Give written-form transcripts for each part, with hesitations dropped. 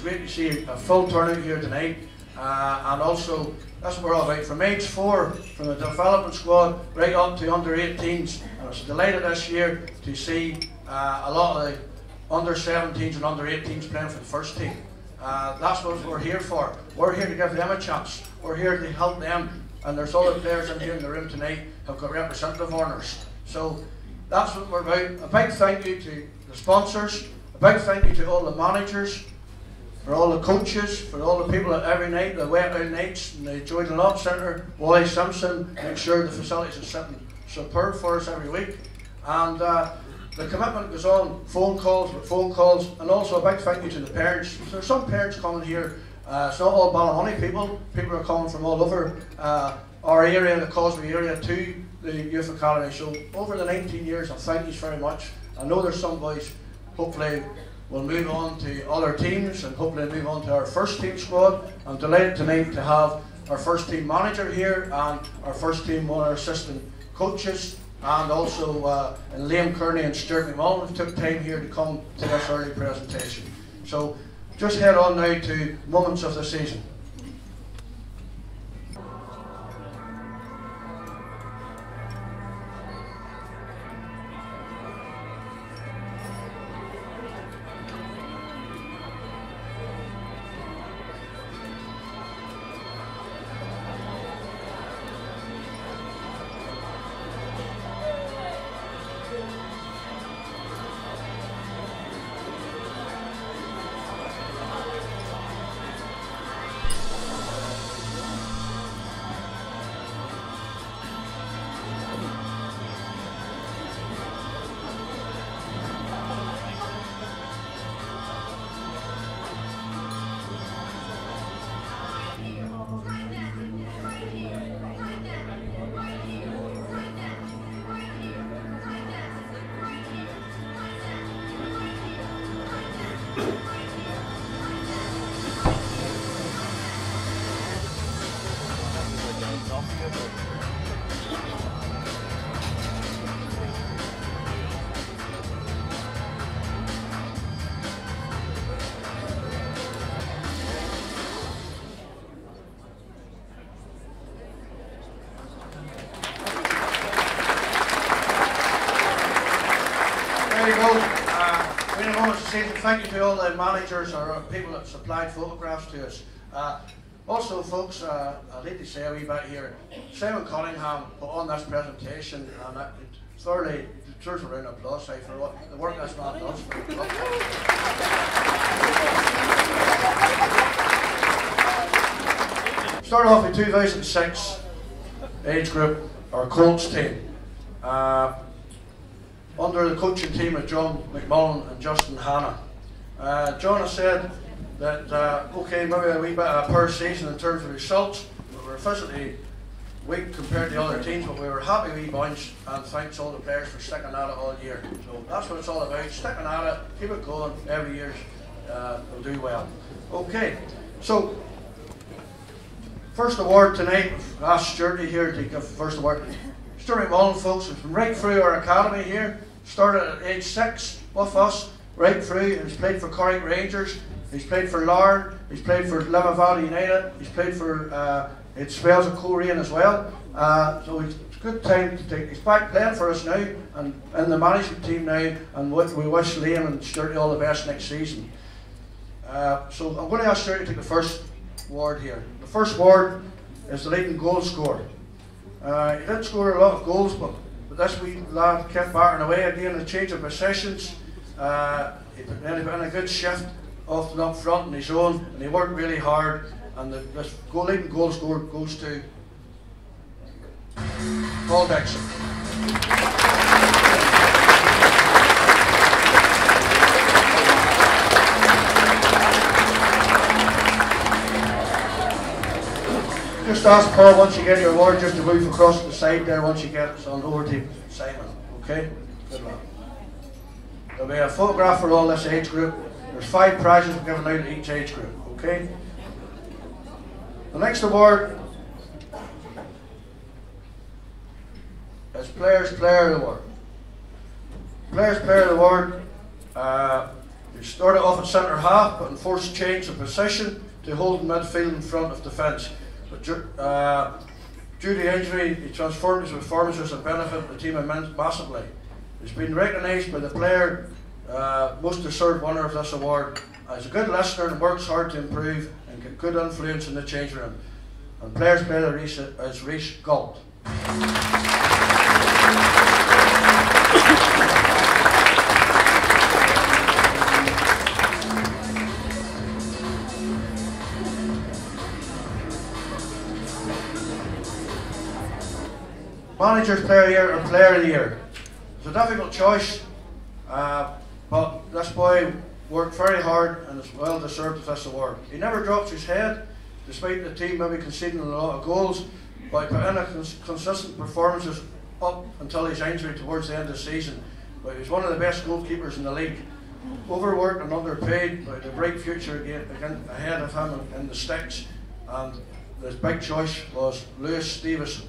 great to see a full turnout here tonight, and also that's what we're all about. From age 4, from the development squad right up to under 18s. I was delighted this year to see a lot of the under 17s and under 18s playing for the first team. That's what we're here for. We're here to give them a chance. We're here to help them, and there's other players in here in the room tonight who've got representative honours. So that's what we're about. A big thank you to the sponsors, a big thank you to all the managers, for all the coaches, for all the people that every night, the wet out nights, and the Jordan Love Centre, Wally Simpson, make sure the facilities are sitting superb for us every week. And the commitment goes on, phone calls with phone calls, and also a big thank you to the parents. There's some parents coming here, it's not all Ballymoney people, people are coming from all over our area, the Causeway area, to the Youth Academy. So over the 19 years, I thank you very much. I know there's some boys, hopefully, will move on to other teams and hopefully move on to our first team squad. I'm delighted tonight to have our first team manager here and our first team one of our assistant coaches, and also Liam Kearney and Stuart McMullen who took time here to come to this early presentation. So just head on now to moments of the season. Thank you to all the managers or people that supplied photographs to us. Also, folks, I need to say a wee bit here. Simon Cunningham put on this presentation, and it thoroughly deserves a round of applause for what the work this man does. Started off in 2006 age group, our Colts team. Under the coaching team of John McMullen and Justin Hanna. John has said that, okay, maybe a wee bit of a poor season in terms of results, but we were physically weak compared to other teams, but we were happy wee bunch, and thanks all the players for sticking at it all year. So that's what it's all about, sticking at it, keep it going, every year we'll do well. Okay, so first award tonight, I've asked Stuart here to give first award. Stuart McMullen, folks, has been right through our academy here, started at age 6 with us, right through. He's played for Corrick Rangers, he's played for Larne, he's played for Lima Valley United, he's played for it spells at Coleraine as well. So it's a good time to take. He's back playing for us now and in the management team now, and we wish Liam and Stuart all the best next season. So I'm going to ask Stuart to take the first award here. The first award is the leading goal scorer. He didn't score a lot of goals, but this wee lad kept batting away again, a change of possessions. He put in a good shift off and up front on his own, and he worked really hard. And this leading goal scorer goes to Paul Dixon. Just ask Paul, once you get your award, just to move across the side there once you get it on over to Simon. Okay? Good luck. There'll be a photograph for all this age group. There's 5 prizes given out at each age group. Okay? The next award is Players Player Award. Players Player Award He started off at centre half, but enforced change of position to hold midfield in front of defence. But due to injury, he transformed his performances and benefited the team massively. He's been recognised by the player, most deserved winner of this award. He's a good listener and works hard to improve and get good influence in the changing room. And players player is Rhys Galt. Manager's Player of the Year and Player of the Year. It's a difficult choice, but this boy worked very hard and is well deserved of this award. He never drops his head, despite the team maybe conceding a lot of goals, but he put in a consistent performances up until his injury towards the end of the season. But he was one of the best goalkeepers in the league. Overworked and underpaid, but a bright future again ahead of him in the sticks. And his big choice was Lewis Stevenson.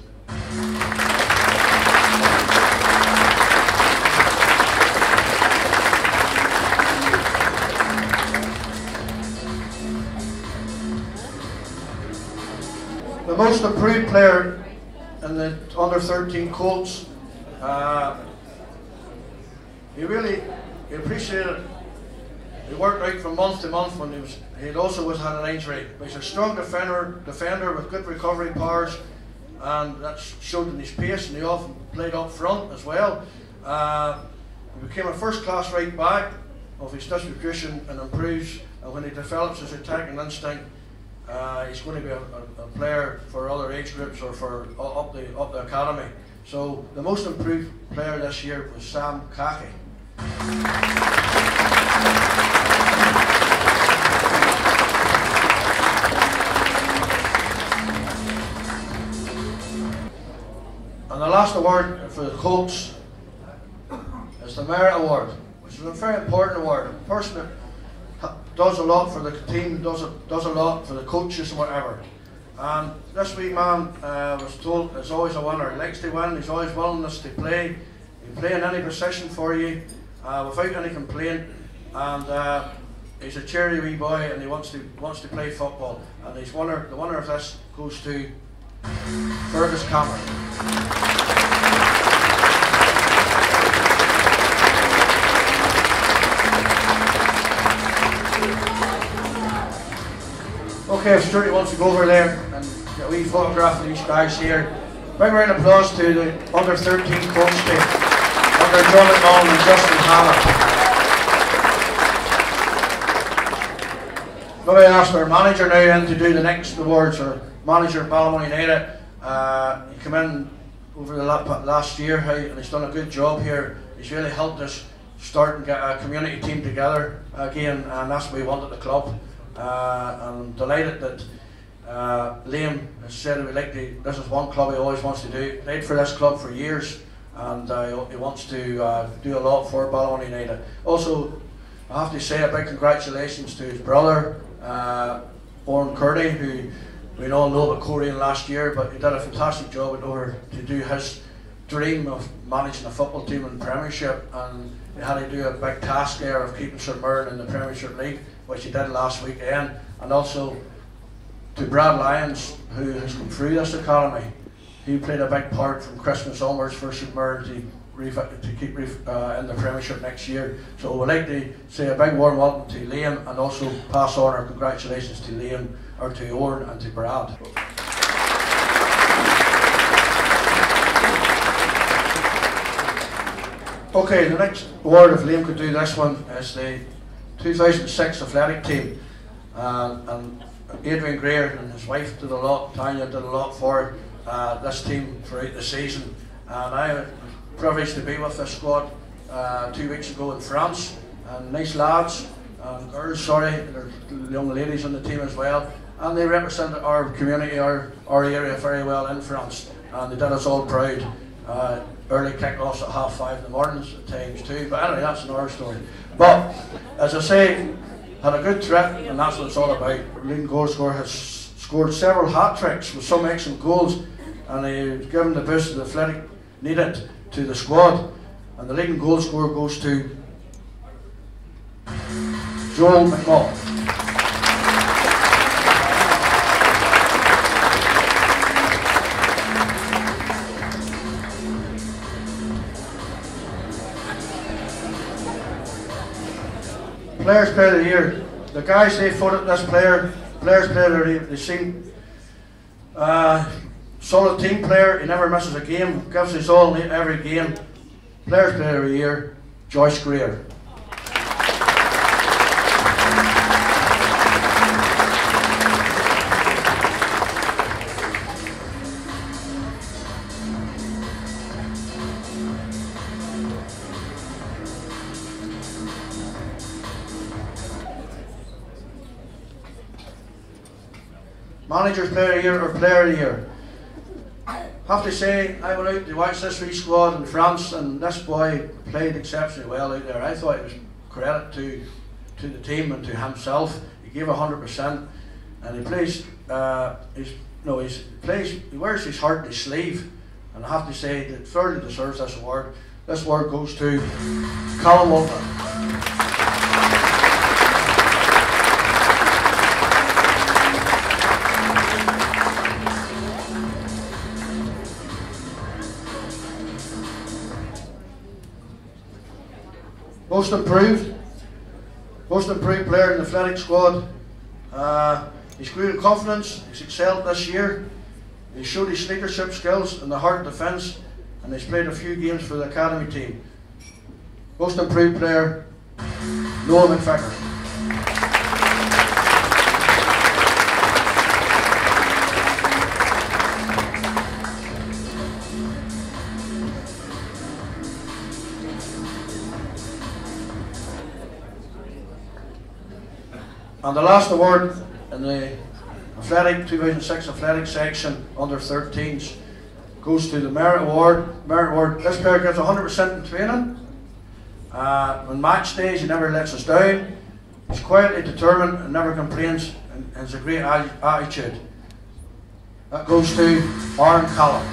The most improved player in the under-13 Colts, he appreciated it. He worked out from month to month when he also had an injury. But he's a strong defender with good recovery powers, and that's showed in his pace, and he often played up front as well. He became a first-class right back of his distribution and improves, and when he develops his attacking instinct, he's going to be a player for other age groups or for up the academy. So the most improved player this year was Sam Khaki. And the last award for the Colts is the Merit Award, which is a very important award. A person that does a lot for the team, does a lot for the coaches and whatever. And this wee man was told is always a winner. He likes to win, he's always willingness to play. He'll play in any position for you without any complaint. And he's a cheery wee boy, and he wants to play football. And the winner of this goes to Fergus Cameron. Okay, if Stuart wants to go over there and get a wee photograph of these guys here. Big round of applause to the under-13 Colts team under John McMullen and Justin Hannah. Maybe I asked our manager now in to do the next awards, or manager at Ballymoney United. He came in over the last year and he's done a good job here. He's really helped us start and get a community team together again, and that's what we want at the club. I'm delighted that Liam has said this is one club he always wants to do. He played for this club for years, and he wants to do a lot for Ballymoney United. Also, I have to say a big congratulations to his brother, Oran Kearney, who we all know about Korean last year, but he did a fantastic job in order to do his dream of managing a football team in the Premiership, and he had to do a big task there of keeping St Mirren in the Premiership League, which he did last weekend. And also to Brad Lyons, who has come through this academy. He played a big part from Christmas onwards for St Mirren to keep in the Premiership next year. So we'd like to say a big warm welcome to Liam, and also pass on our congratulations to Liam, or to Oran and to Brad. Okay, the next award, if Liam could do this one, is the 2006 athletic team. And Adrian Greer and his wife did a lot, Tanya did a lot for this team throughout the season. And I was privileged to be with this squad 2 weeks ago in France. And nice lads, and girls, sorry, there's young ladies on the team as well. And they represented our community, our area very well in France. And they did us all proud. Early kick-offs at 5:30 in the mornings at times too. But anyway, that's another story. But as I say, had a good trip, and that's what it's all about. Our leading goal scorer has scored several hat-tricks with some excellent goals, and he's given the boost that the athletic needed to the squad. And the leading goal scorer goes to Joel McMullen. Players Player of the Year. The guys, they voted this Players Player of the Year. They seem solid team player. He never misses a game. Gives his all in every game. Players Player of the Year, Joyce Greer. Manager's Player of the Year or Player of the Year. Have to say, I went out to watch this wee squad in France, and this boy played exceptionally well out there. I thought it was credit to the team and to himself. He gave 100%, and he plays. He wears his heart on his sleeve, and I have to say that fairly deserves this award. This award goes to Callum Walker. Most improved player in the athletic squad. He's grew in confidence, he's excelled this year, he showed his leadership skills in the hard defence, and he's played a few games for the academy team. Most improved player, Noah McFicker. And the last award in the athletic 2006 athletic section under 13s goes to the Merit Award. Merit Award. This player gives 100% in training. On match days, he never lets us down. He's quietly determined and never complains, and has a great attitude. That goes to Aaron Callum.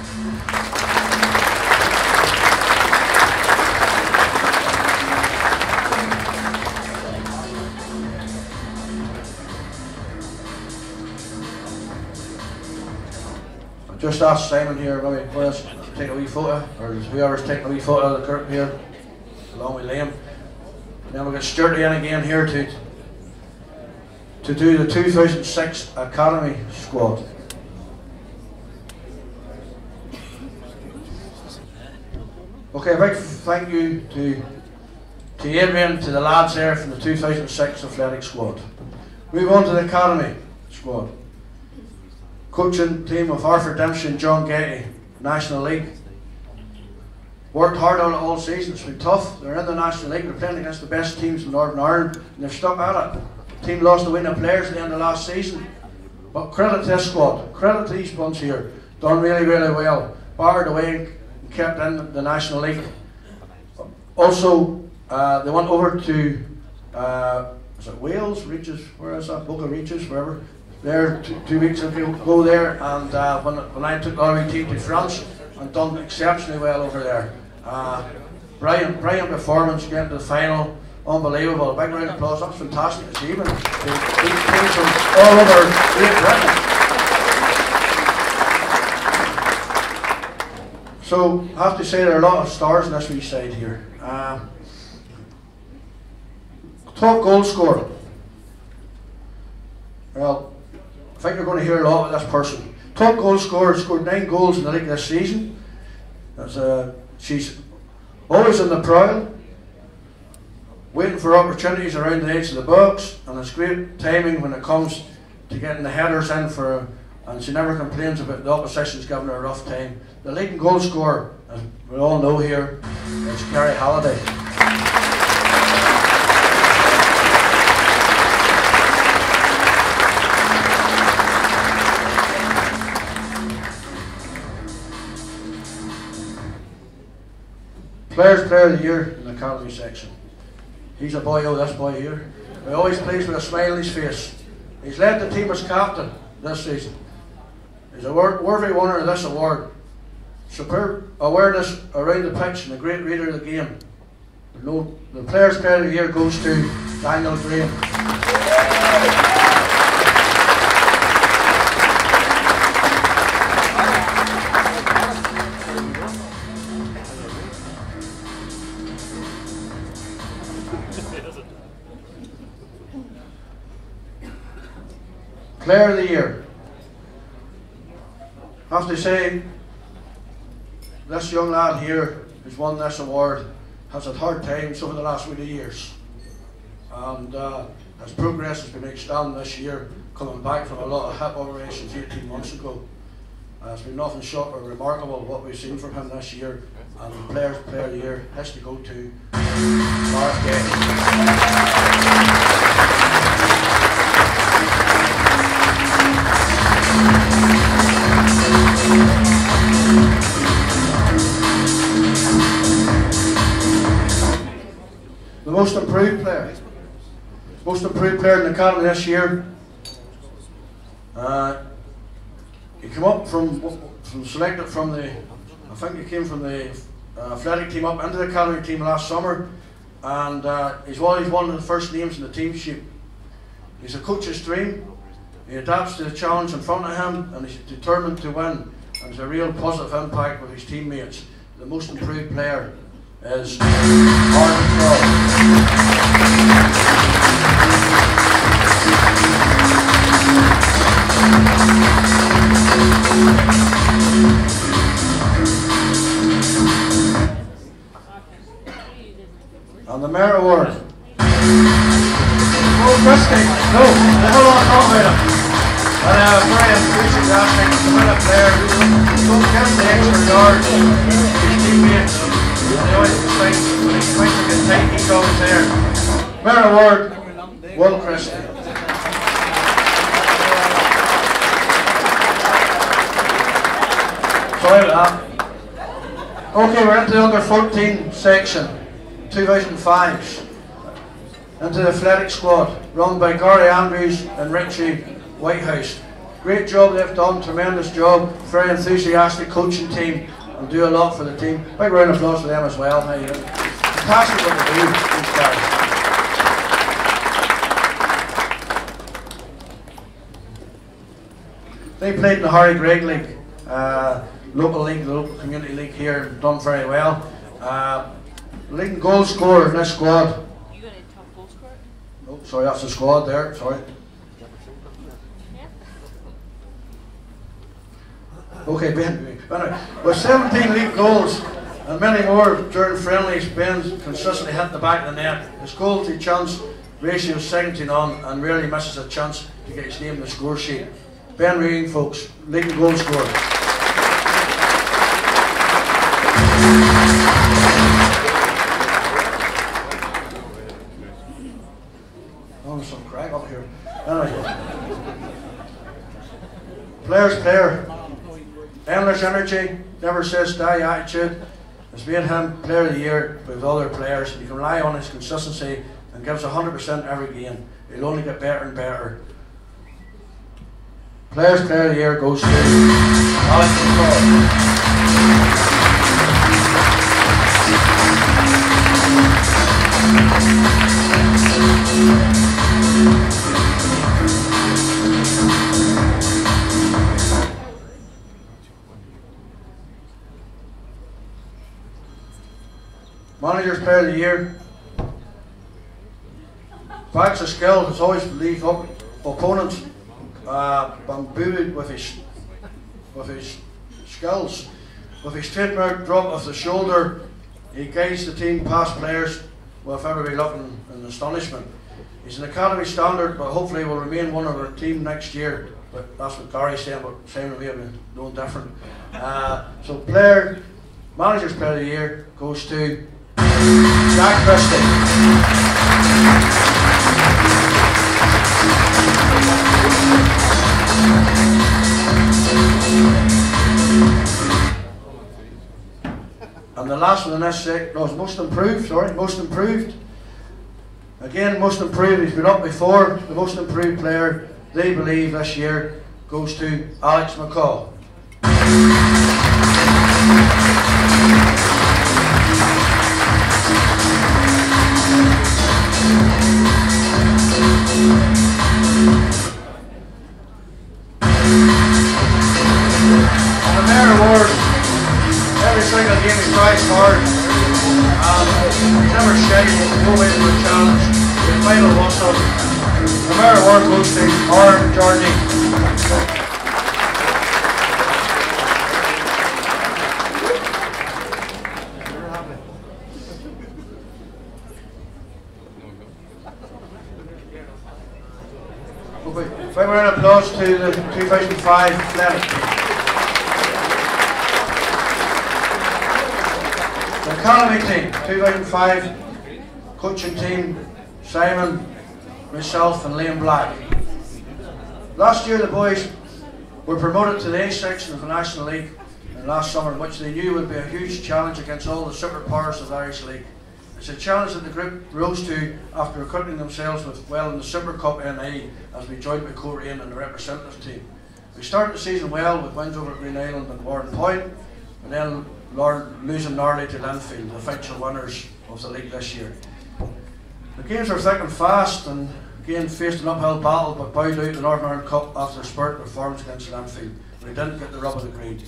Just ask Simon here, maybe for us to take a wee photo, or whoever's taking a wee photo of the curtain here, along with Liam. And then we'll get Stuart in again here to do the 2006 Academy squad. Okay, a big thank you to Adrian, to the lads there from the 2006 athletic squad. Move on to the Academy squad. Coaching team of Arthur Dempsey, John Getty, National League. Worked hard on it all season. It's been tough. They're in the National League. They're playing against the best teams in Northern Ireland, and they've stuck at it. The team lost the winning players at the end of last season. But credit to this squad. Credit to these bunch here. Done really, really well. Barred away and kept in the National League. Also, they went over to is it Wales, Regis, where is that? Boca Regis, wherever. There 2 weeks ago there, and when I took our team to France, and done exceptionally well over there. Brilliant performance, getting to the final, unbelievable. A big round of applause. That's fantastic achievement. These teams from all over Great Britain. So I have to say there are a lot of stars on this wee side here. Top goal scorer. Well, I think you're going to hear a lot of this person. Top goal scorer, scored 9 goals in the league this season. She's always in the prowl, waiting for opportunities around the edge of the box, and it's great timing when it comes to getting the headers in and she never complains about the opposition's giving her a rough time. The leading goal scorer, as we all know here, is Kerry Halliday. Players Player of the Year in the Academy section. He's a boy, this boy here. He always plays with a smile on his face. He's led the team as captain this season. He's a worthy winner of this award. Superb awareness around the pitch and a great reader of the game. No, the Players Player of the Year goes to Daniel Graham. Player of the Year. I have to say, this young lad here who's won this award has had hard times over the last few years, and his progress has been outstanding this year, coming back from a lot of hip operations 18 months ago. It's been nothing short of remarkable what we've seen from him this year, and the Players Player of the Year has to go to Mark Gay. The most improved player. Most improved player in the academy this year. He came up from selected from the, I think he came from the athletic team up into the academy team last summer, and he's one of the first names in the team sheet. He's a coach's dream. He adapts to the challenge in front of him, and he's determined to win, and has a real positive impact with his teammates. The most improved player is and the Merit Award. Oh, Christy! No, the hell on top of him. And very enthusiastic, the minute player who gives the extra yard to his teammates. And he always thinks when he thinks to get tight, he's always there. Merit Award, Will Christy. Sorry about that. Okay, we're into the under 14 section, 2005s. Into the athletic squad, run by Gary Andrews and Richie Whitehouse. Great job they've done, tremendous job, very enthusiastic coaching team, and do a lot for the team. Big round of applause for them as well. Fantastic what they do, these guys. They played in the Harry Gregg League, local league, the local community league here, done very well. Leading goal scorer in this squad. You got a top goal scorer? Oh, sorry, that's the squad there, sorry. Okay, Ben. Anyway, with 17 league goals and many more during friendlies, Ben's consistently hit the back of the net. His goal to chance ratio is second to none, and rarely misses a chance to get his name in the score sheet. Ben Reading, folks, leading goal scorer. Oh, there's some crack up here. Anyway. Players player. Endless energy, never says die attitude has made him Player of the Year with other players. You can rely on his consistency and gives 100% every game. He'll only get better and better. Players Player of the Year goes to Alex McCall. Manager's Player of the Year. Backs of skill has always leave up opponents bambooed with his skills. With his trademark drop of the shoulder, he guides the team past players with everybody looking in astonishment. He's an academy standard, but hopefully will remain one of our team next year. But that's what Gary's saying, but Simon may have been no different. So Manager's Player of the Year goes to Jack Christie. And the last one in this sector was most improved. Again, most improved, he's been up before. The most improved player, they believe, this year goes to Alex McCall. He's never shy, he's no way to a challenge. The final whistle. The Mayor Award goes to Aaron Georgie. One round of applause to the 2005 athletic team. The Academy team, 2005 coaching team, Simon, myself and Liam Black. Last year the boys were promoted to the A section of the National League last summer, which they knew would be a huge challenge against all the superpowers of the Irish League. It's a challenge that the group rose to after acquitting themselves with well in the Super Cup NA as we joined with Coleraine and the representative team. We started the season well with wins over Green Island and Warren Point, and then losing narrowly to Linfield, the eventual winners of the league this year. The games were thick and fast and again faced an uphill battle but bowed out the Northern Ireland Cup after a spurt performance against Linfield. We didn't get the rub of the green.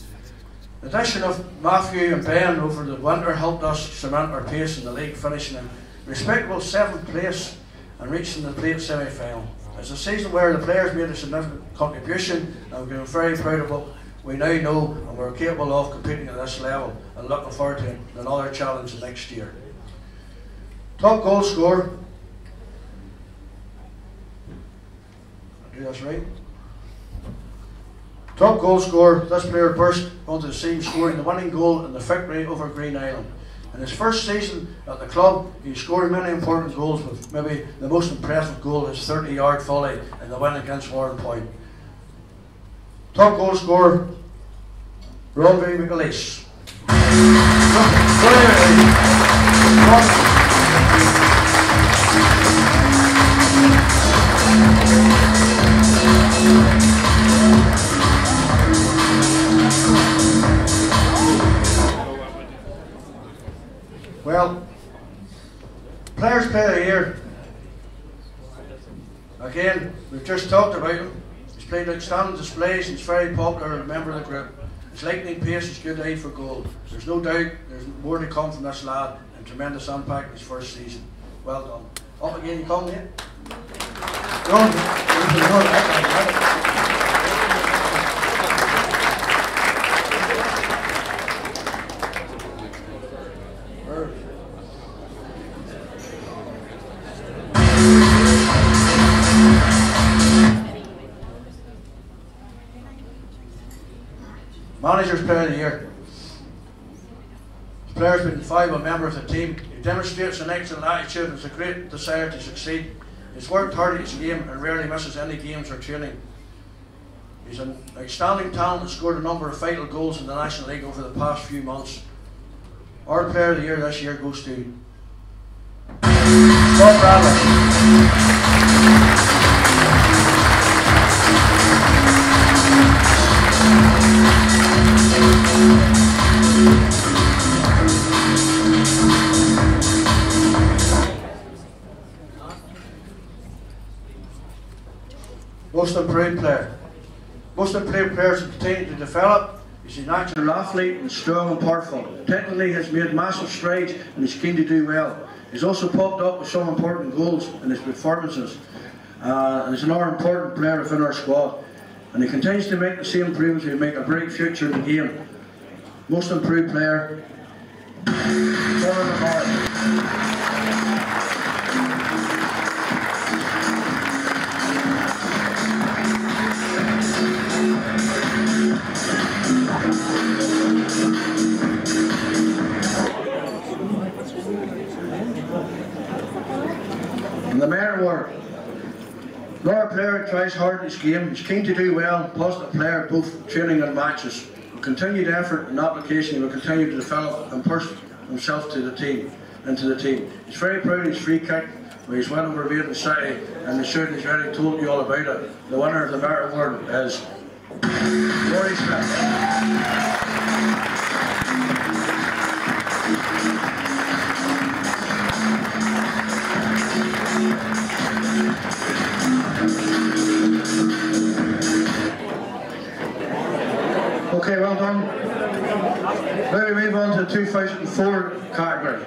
The addition of Matthew and Ben over the winter helped us cement our pace in the league, finishing in respectable 7th place and reaching the plate semi-final. It's a season where the players made a significant contribution and we're very proud of what we now know and we're capable of competing at this level and looking forward to another challenge next year. Top goal scorer. I'll do this right. Top goal scorer, this player burst onto the scene scoring the winning goal in the victory over Green Island. In his first season at the club, he scored many important goals, with maybe the most impressive goal, his 30-yard volley in the win against Warren Point. Top goal scorer, Robbie McAleese. Well, Players' Player of the Year. Again, we've just talked about him. He's played outstanding displays and he's very popular and a member of the group. His lightning pace, his good eye for goal. There's no doubt there's more to come from this lad and tremendous impact in his first season. Well done. Up again, you come, mate. Manager's Player of the Year. The player's been a valuable member of the team. He demonstrates an excellent attitude and has a great desire to succeed. He's worked hard at his game and rarely misses any games or training. He's an outstanding talent and scored a number of vital goals in the National League over the past few months. Our Player of the Year this year goes to Bob Bradley. Most improved player. Most improved players continue to develop. He's a natural athlete and strong and powerful. Technically, has made massive strides and he's keen to do well. He's also popped up with some important goals in his performances. And he's another important player within our squad. And he continues to make the same improvements to make a bright future in the game. Most improved player, and the Mayor Award. Another player who tries hard in his game. He's keen to do well, positive player both training and matches. With continued effort and application, he will continue to develop and push himself to the team, into the team. He's very proud of his free kick, where he's went over Maiden City, and the shooting he's already told you all about it. The winner of the Mayor Award is Rory Smith. Okay, well done. Now we move on to the 2004 category.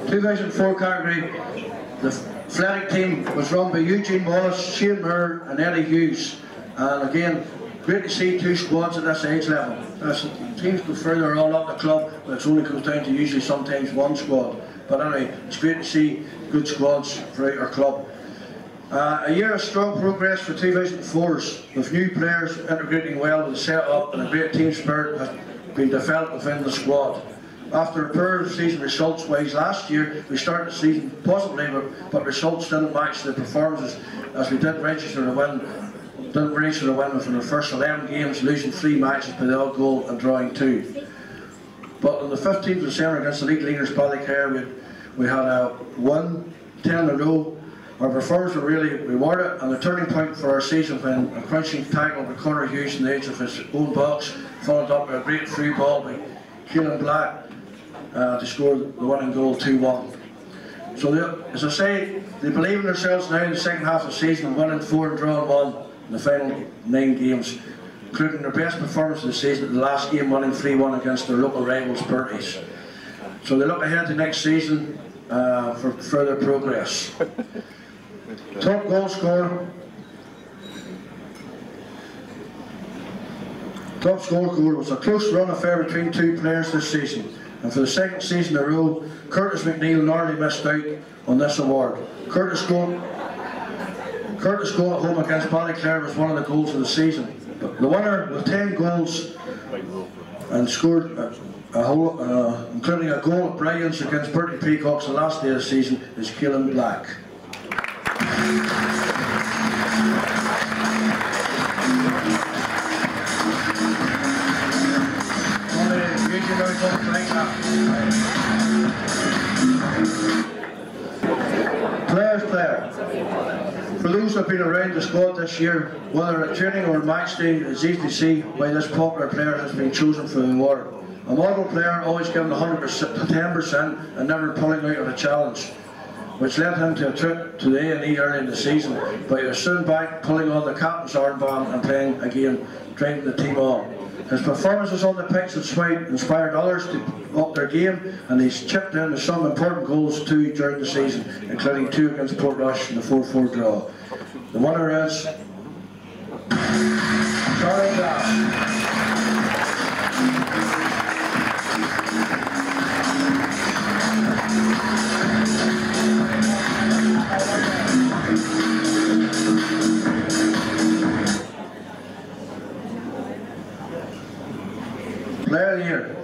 2004 category, the athletic team was run by Eugene Wallace, Shane Moore and Eddie Hughes. And again, great to see two squads at this age level. As teams go further on up the club, but it only comes down to usually sometimes one squad. But anyway, it's great to see good squads throughout our club. A year of strong progress for 2004s, with new players integrating well with the set-up, and a great team spirit has been developed within the squad. After a poor season results-wise last year, we started the season positively, but results didn't match the performances, as we didn't register a win within the first 11 games, losing 3 matches by the odd goal and drawing 2. But on the 15th of December against the league leaders Ballymoney, we had a 1-10 in a row. Our performers were really rewarded, and the turning point for our season when a crunching tackle by Conor Hughes in the edge of his own box, followed up by a great through ball by Keelan Black to score the winning goal 2-1. So as I say, they believe in themselves now in the second half of the season, winning 4 and drawing 1 in the final 9 games, including their best performance of the season, the last game winning 3-1 against their local rivals Berties. So they look ahead to next season for further progress. Top goal scorer. Top scorer was a close run affair between 2 players this season, and for the second season in a row, Curtis McNeil narrowly missed out on this award. Curtis goal at home against Ballyclare was one of the goals of the season. But the winner with 10 goals and scored including a goal of brilliance against Bertie Peacocks the last day of the season is Keelan Black. Players player. For those who have been around the squad this year, whether at training or match day, it's easy to see why this popular player has been chosen for the award. A model player, always giving 110% and never pulling out of a challenge, which led him to a trip to the A&E early in the season, but he was soon back pulling on the captain's armband and playing again, driving the team on. His performances on the pitch inspired others to up their game, and he's chipped in some important goals too during the season, including 2 against Portrush in the 4-4 draw. The winner is Charlie Glass. Player of the Year.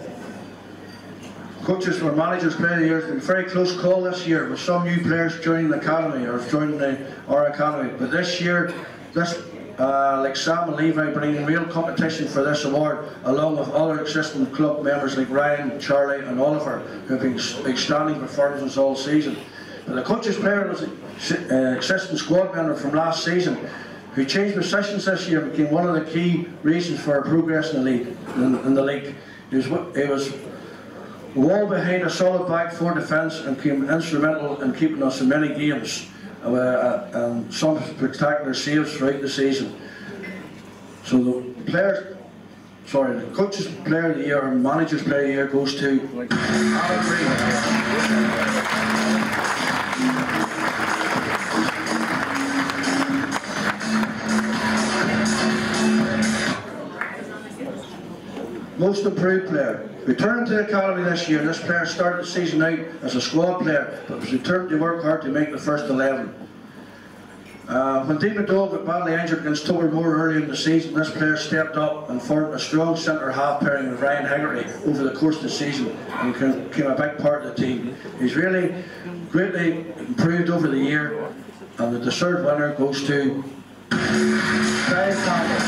Coaches or managers player of the year has been a very close call this year, with some new players joining the academy or joining our academy. But this year, like Sam and Levi, bringing real competition for this award, along with other existing club members like Ryan, Charlie and Oliver, who have been outstanding performances all season. But the coaches player was an existing squad member from last season, who changed positions this year and became one of the key reasons for our progress in the league. He was wall behind a solid back 4 defence and became instrumental in keeping us in many games and some spectacular saves throughout the season. So the coaches player of the year and managers player of the year goes to Alan Green. Most improved player. Returning to the academy this year, this player started the season out as a squad player, but was determined to work hard to make the first 11. When Dean McDowell got badly injured against Tobermore early in the season, this player stepped up and formed a strong centre-half pairing with Ryan Haggerty over the course of the season and became a big part of the team. He's really greatly improved over the year, and the deserved winner goes to Dave Campbell.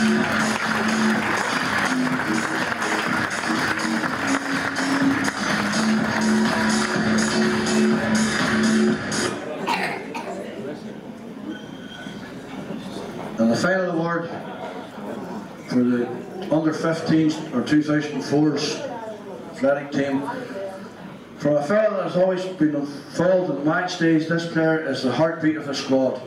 And the final award for the under-15s or 2004s athletic team, from a fellow that has always been involved in match days, this player is the heartbeat of the squad.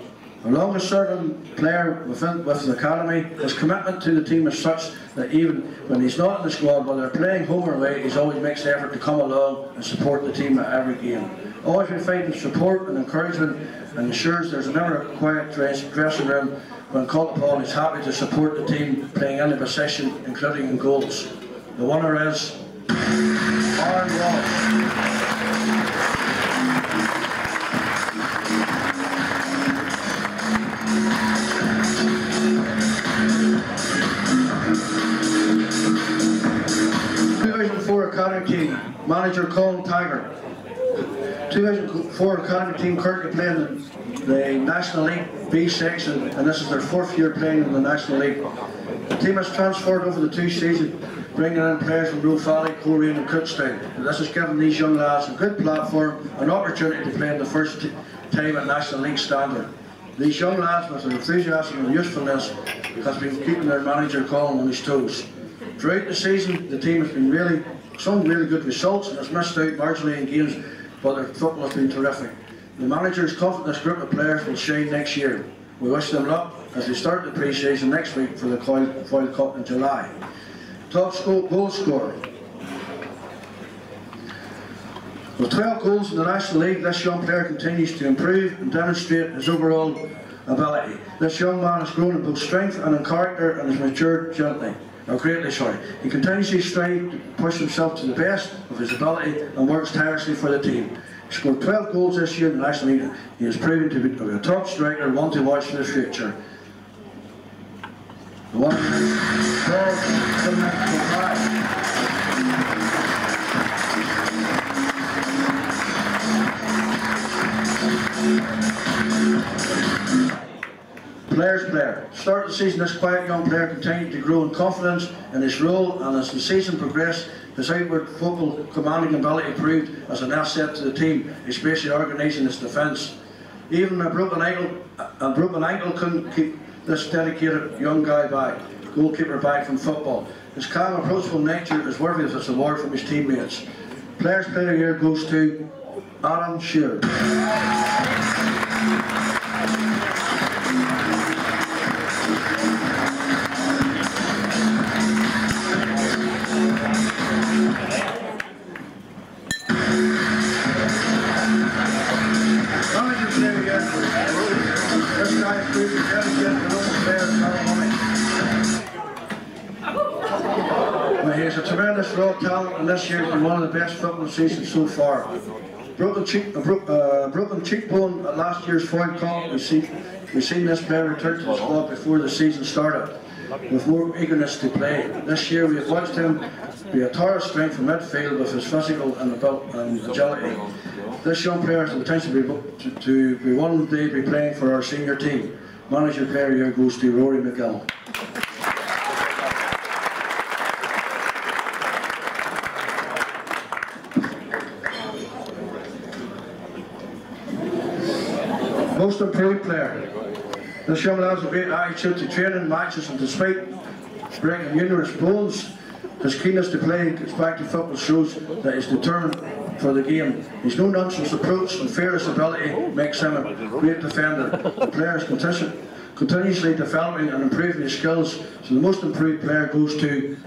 The longest serving player with the academy, his commitment to the team is such that even when he's not in the squad, whether they're playing home or away, he always makes the effort to come along and support the team at every game. Always providing support and encouragement, and ensures there's never a quiet dressing room. When called upon, he's happy to support the team playing any position, including in goals. The winner is Aaron Walsh. Academy team, manager Colin Tiger. 2004 Academy team currently playing in the National League B section, and this is their 4th year playing in the National League. The team has transferred over the 2 seasons, bringing in players from Roe Valley, Coleraine and Cookstown. This has given these young lads a good platform, an opportunity to play in the first time at National League standard. These young lads, with their enthusiasm and usefulness, has been keeping their manager Colin on his toes. Throughout the season, the team has been some really good results and has missed out marginally in games, but their football has been terrific. The manager is confident this group of players will shine next year. We wish them luck as they start the pre-season next week for the Foyle Cup in July. Top goal scorer. With 12 goals in the National League, this young player continues to improve and demonstrate his overall ability. This young man has grown in both strength and in character and has matured greatly. He continues to strive to push himself to the best of his ability and works tirelessly for the team. He scored 12 goals this year in the National League. He has proven to be a top striker, one to watch for the future. The one Players player. Start of the season, this quiet young player continued to grow in confidence in his role, and as the season progressed, his outward football commanding ability proved as an asset to the team, especially organising his defence. Even a broken ankle couldn't keep this dedicated young goalkeeper back from football. His calm, approachable nature is worthy of this award from his teammates. Players player of the year goes to Adam Shearer. This guy is proving dedicated to local players in Ballymoney. He has a tremendous raw talent, and this year has been one of the best football seasons so far. Broken cheekbone at last year's Foyle Cup. We've seen this player return to the squad before the season started, with more eagerness to play. This year we have watched him be a tower of strength in midfield with his physical and agility. This young player has the potential to be one day be playing for our senior team. Manager player here goes to Rory McGill. Most improved player. This young lad has a great attitude to training, matches, and despite breaking numerous bones, his keenness to play and gets back to football shows that he's determined for the game. His no-nonsense approach and fearless ability makes him a great defender. The player is continuously developing and improving his skills, so the most improved player goes to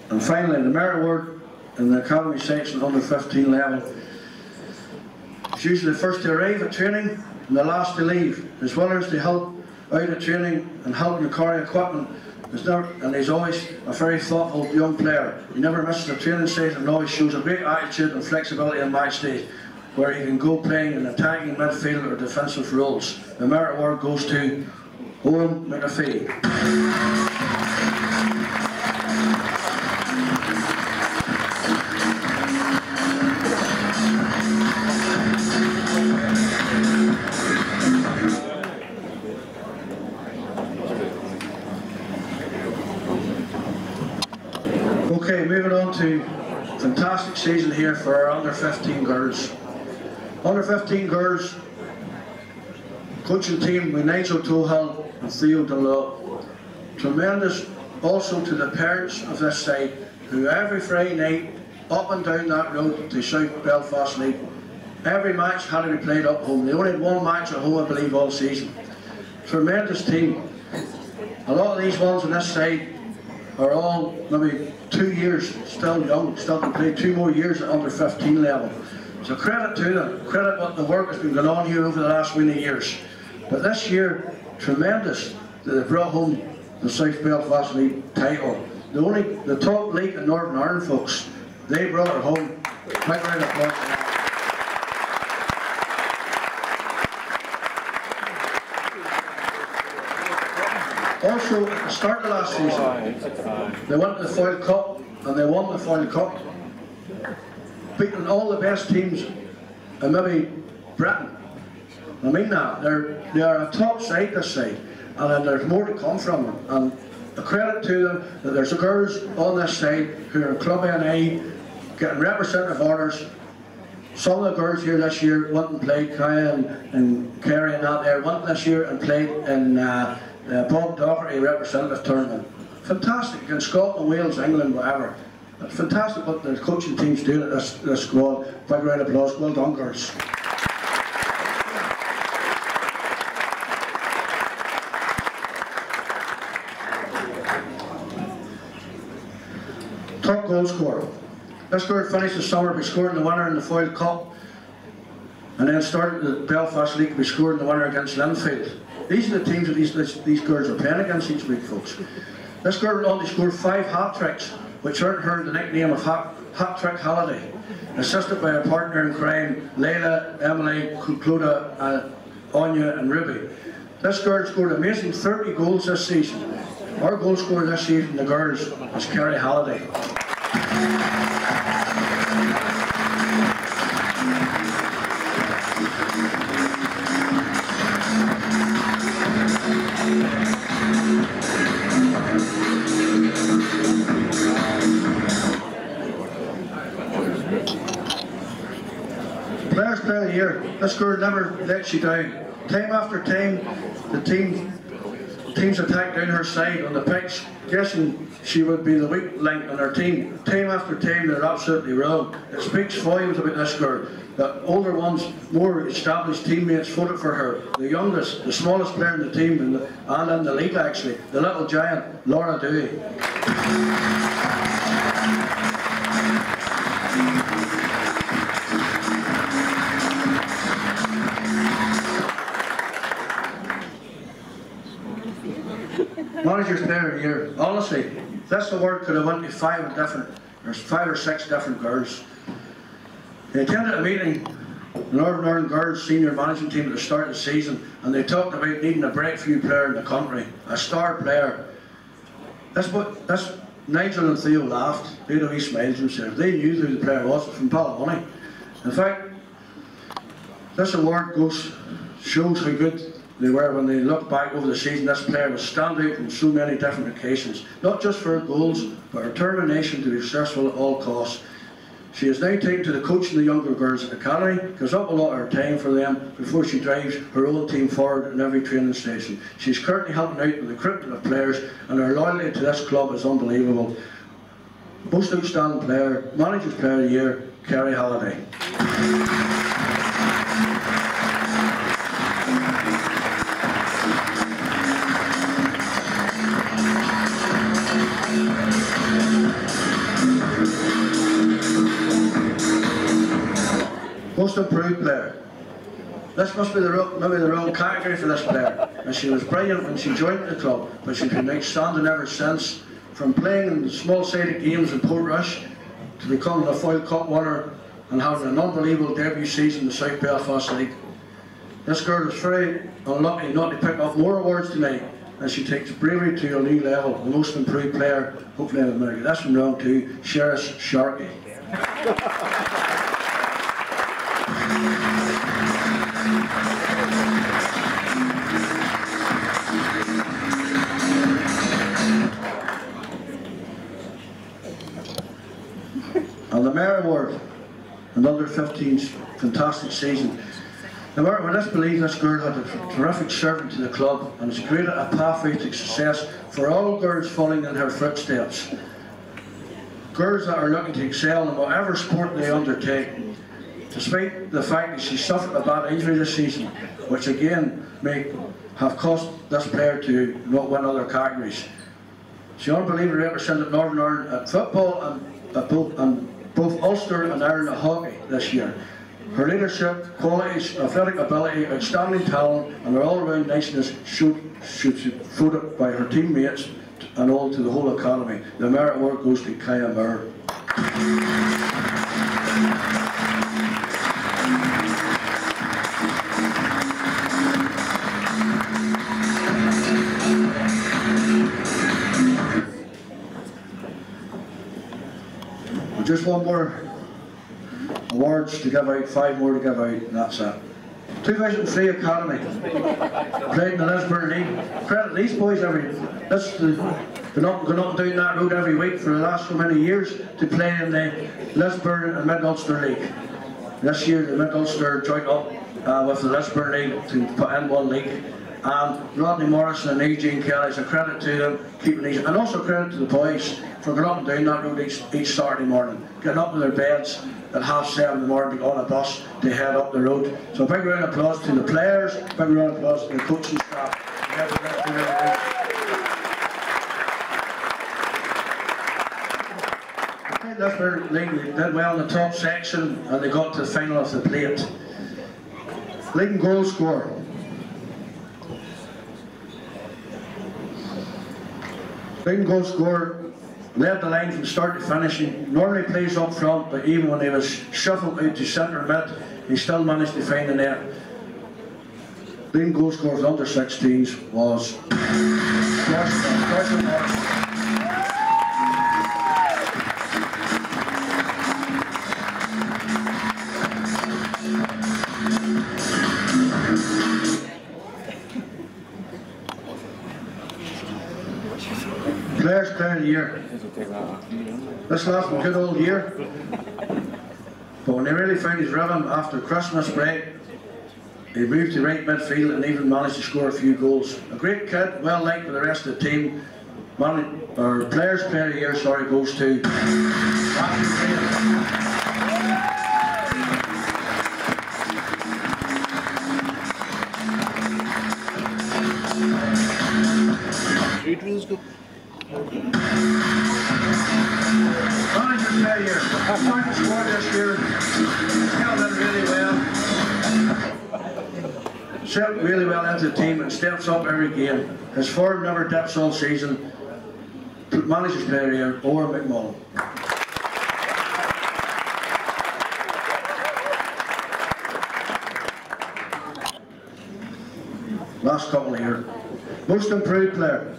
And finally, the merit award in the academy section under 15 level. He's usually the first to arrive at training and the last to leave. His willingness to help out at training and helping to carry equipment and he's always a very thoughtful young player. He never misses a training session and always shows a great attitude and flexibility on match days, where he can go playing in attacking midfield or defensive roles. The merit award goes to Owen McAfee. Okay, moving on to fantastic season here for our under 15 girls. Under 15 girls coaching team with Nigel Tohill and Theo Dunlop. tremendous also to the parents of this side, who every Friday night, up and down that road to South Belfast League, every match had to be played up home. They only had one match at home, I believe, all season. Tremendous team. A lot of these ones on this side are all maybe 2 years, still young, still can play 2 more years at under 15 level. So credit to them, credit what the work has been going on here over the last many years. But this year, tremendous that they brought home the South Belfast League title. The top league in Northern Ireland, folks, they brought it home. Big round of applause for that. Also, at the start of last season, they went to the Foyle Cup and they won the Foyle Cup, beating all the best teams in maybe Britain. I mean that. They are a top side this side, and there's more to come from them. And a credit to them that there's girls on this side who are Club NA getting representative honours. Some of the girls here this year went and played, Kaya and Kerry and that there, went this year and played in Bob Doherty representative tournament. Fantastic in Scotland, Wales, England, whatever. It's fantastic what the coaching team's doing at this squad. Big round of applause. Well done, girls. Top goal scorer. This girl finished the summer by scoring the winner in the Foyle Cup, and then started the Belfast League by scoring the winner against Linfield. These are the teams that these girls are playing against each week, folks. This girl only scored 5 hat-tricks, which earned her the nickname of Hat-Trick Holiday, assisted by her partner in crime, Layla, Emily, Clodagh, Anya and Ruby. This girl scored an amazing 30 goals this season. Our goal scorer this season, the girls, is Kerry Halliday. Players Player of the Year. This girl never lets you down. Time after time, the teams attack down her side on the pitch, guessing she would be the weak link on her team. Time after time, they're absolutely wrong. It speaks volumes about this girl. The older ones, more established teammates voted for her. The youngest, the smallest player in the team, and in the league actually, the little giant, Laura Dewey. Manager's Player of the Year. Honestly, this award could have went to 5 or 6 different girls. They attended a meeting, the Northern Ireland Girls Senior Management Team at the start of the season, and they talked about needing a breakthrough player in the country, a star player. This Nigel and Theo laughed, they had a wee smile to themselves. They knew who the player was from Ballymoney. In fact, this award shows how good they were when they look back over the season. This player was standing out on so many different occasions, not just for her goals, but her determination to be successful at all costs. She is now taken to the coaching the younger girls at the academy, gives up a lot of her time for them before she drives her own team forward in every training station. She's currently helping out with the recruitment of players, and her loyalty to this club is unbelievable. Most outstanding player, Manager's Player of the Year, Kerry Halliday. Most improved player. This must be maybe the wrong category for this player. And she was brilliant when she joined the club, but she's been outstanding ever since. From playing in small-sided games in Portrush to becoming a Foyle Cup winner and having an unbelievable debut season in the South Belfast League. This girl is very unlucky not to pick up more awards tonight, as she takes bravery to a new level. The most improved player, hopefully in America. That's from round 2, Sheriff Sharkey. And the Mayor Award, another 15's fantastic season. However, with this belief, this girl had a terrific servant to the club and has created a pathway to success for all girls following in her footsteps. Girls that are looking to excel in whatever sport they undertake. Despite the fact that she suffered a bad injury this season, which again may have cost this player to not win other categories. She unbelievably represented Northern Ireland at football and both Ulster and Ireland at hockey this year. Her leadership, qualities, athletic ability, outstanding talent and her all-round niceness should be voted by her teammates and all to the whole academy. The merit award goes to Kaya Moore. Just one more awards to give out, 5 more to give out, and that's it. 2003 Academy, played in the Lisburn League. Credit these boys they're not going up and down that road every week for the last so many years to play in the Lisburn and Mid-Ulster League. This year the Mid-Ulster joined up with the Lisburn League to put in one league. And Rodney Morrison and Eugene Kelly, it's a credit to them keeping these, and also credit to the boys for going up and down that road each Saturday morning, getting up in their beds at 7:30 in the morning to go on a bus to head up the road. So a big round of applause to the players, big round of applause to the coaching staff. The Lisburn League did well in the top section and they got to the final of the plate. Leading goal scorer. Leading goal scorer led the line from start to finish. He normally plays up front, but even when he was shuffled out to centre mid, he still managed to find the net. Leading goal scorer for under 16s was Players Player of the Year. This last one good old year, but when he really found his rhythm after Christmas break, he moved to right midfield and even managed to score a few goals. A great kid, well liked by the rest of the team. Players Player of the Year, goes to Manager Player, joined the squad this year, held in really well, set really well into the team and steps up every game. His form never dips all season. Manager's Player of the Year, Owen McMullen. Last couple of years. Most improved player.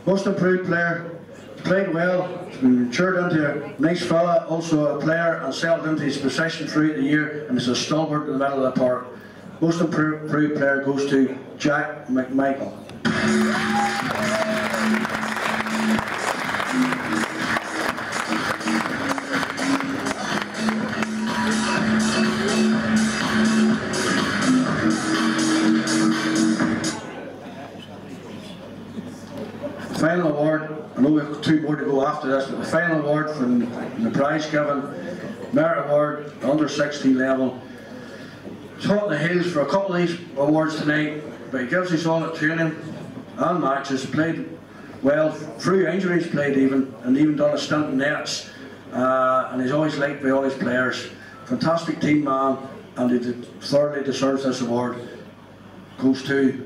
Most improved player, played well, matured into a nice fella, also a player, and settled into his position throughout the year, and is a stalwart in the middle of the park. Most improved player goes to Jack McMichael. Final award, I know we have 2 more to go after this, but the final award from the prize given, merit award, under 16 level. He's hot in the heels for a couple of these awards tonight, but he gives his all at training and matches, played well, through injuries played even, and even done a stint in nets, and he's always liked by all his players. Fantastic team man, and he thoroughly deserves this award. Goes to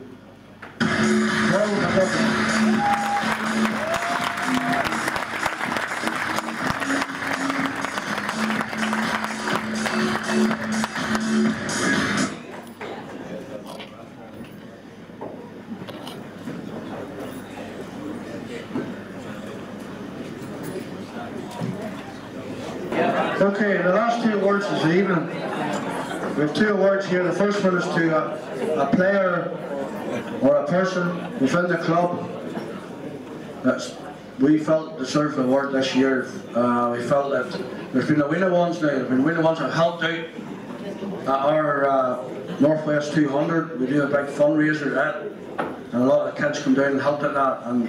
Okay, the last 2 awards this evening. We have 2 awards here. The first one is to a player or a person within the club that we felt deserved the award this year. We felt that there's been a winner ones now. There's been winner ones that helped out at our Northwest 200, we do a big fundraiser at it, and a lot of the kids come down and help at that, and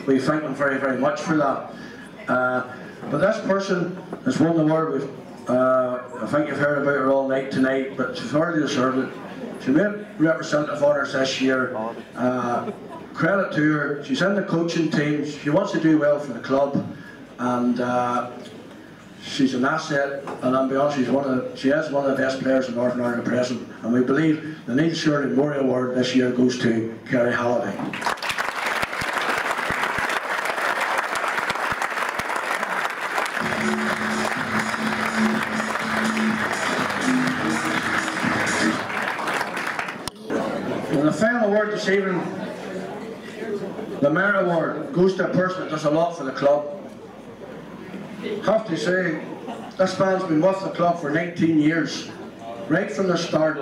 we thank them very, very much for that. But this person has won the award. I think you've heard about her all night tonight, but she's already deserved it. She made representative honours this year. Credit to her. She's in the coaching team. She wants to do well for the club, and she's an asset. And I'll be honest, she is one of the best players in Northern Ireland at present. And we believe the Neil Shirley Memorial Award this year goes to Kerry Halliday. And the final award this evening, the Merit Award, goes to a person that does a lot for the club. I have to say, this man's been with the club for 19 years, right from the start.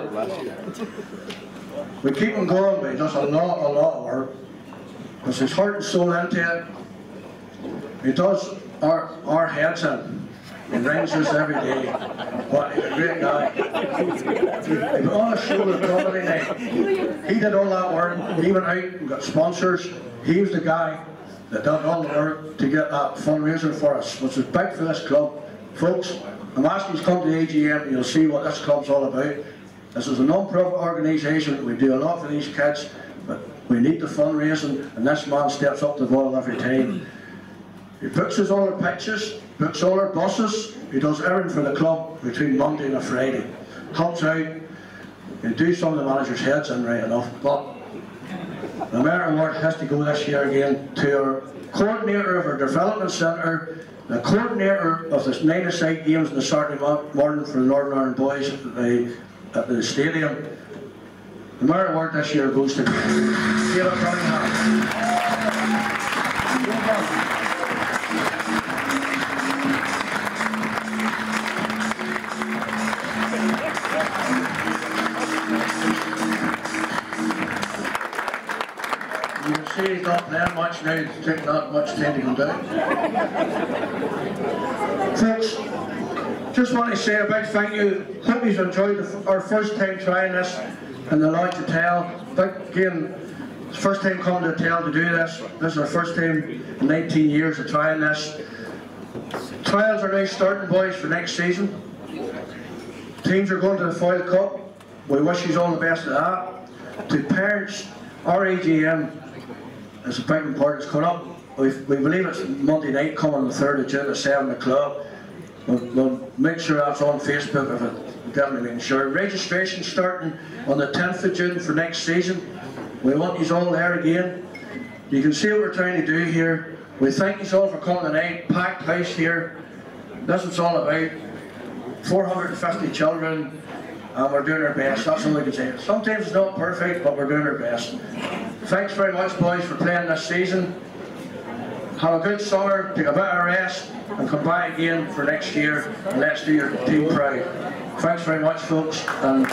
We keep him going, but he does a lot of work. Puts his heart and soul into it. He does our heads in. He rings us every day. But he's a great guy. He was on a shoulder comedy night. He did all that work. He went out and got sponsors. He was the guy that did all the work to get that fundraiser for us, which is big for this club. Folks, I'm asking you to come to the AGM and you'll see what this club's all about. This is a non-profit organisation. We do a lot for these kids, but we need the fundraising, and this man steps up to the ball every time. He books us all our pitches, books all our buses. He does everything for the club between Monday and a Friday. Helps out. He do some of the managers' heads in right enough, but the Merit Award has to go this year again to our coordinator of our development centre, the coordinator of the 9-a-side games on the Saturday morning for the Northern Ireland boys at the stadium. The Merit Award this year goes to Caleb Cunningham. You can see he's not playing much now, it's taking not much time to come down. Folks, just want to say a big thank you. Hope you've enjoyed our first time trying this in the Lodge Hotel. Again, it's first time coming to the hotel to do this. This is our first time in 19 years of trying this. Trials are now starting, boys, for next season. Teams are going to the Foyle Cup. We wish you all the best of that. To parents, our AGM is a big importance coming up. We believe it's Monday night coming on the 3rd of June at 7 o'clock. We'll make sure that's on Facebook if it definitely making sure. Registration starting on the 10th of June for next season. We want you all there again. You can see what we're trying to do here. We thank you all for coming tonight. Packed house here. This is what it's all about. 450 children, and we're doing our best. That's all we can say. Sometimes it's not perfect, but we're doing our best. Thanks very much, boys, for playing this season. Have a good summer, take a bit of rest, and come back again for next year, and let's do your team proud. Thanks very much, folks. And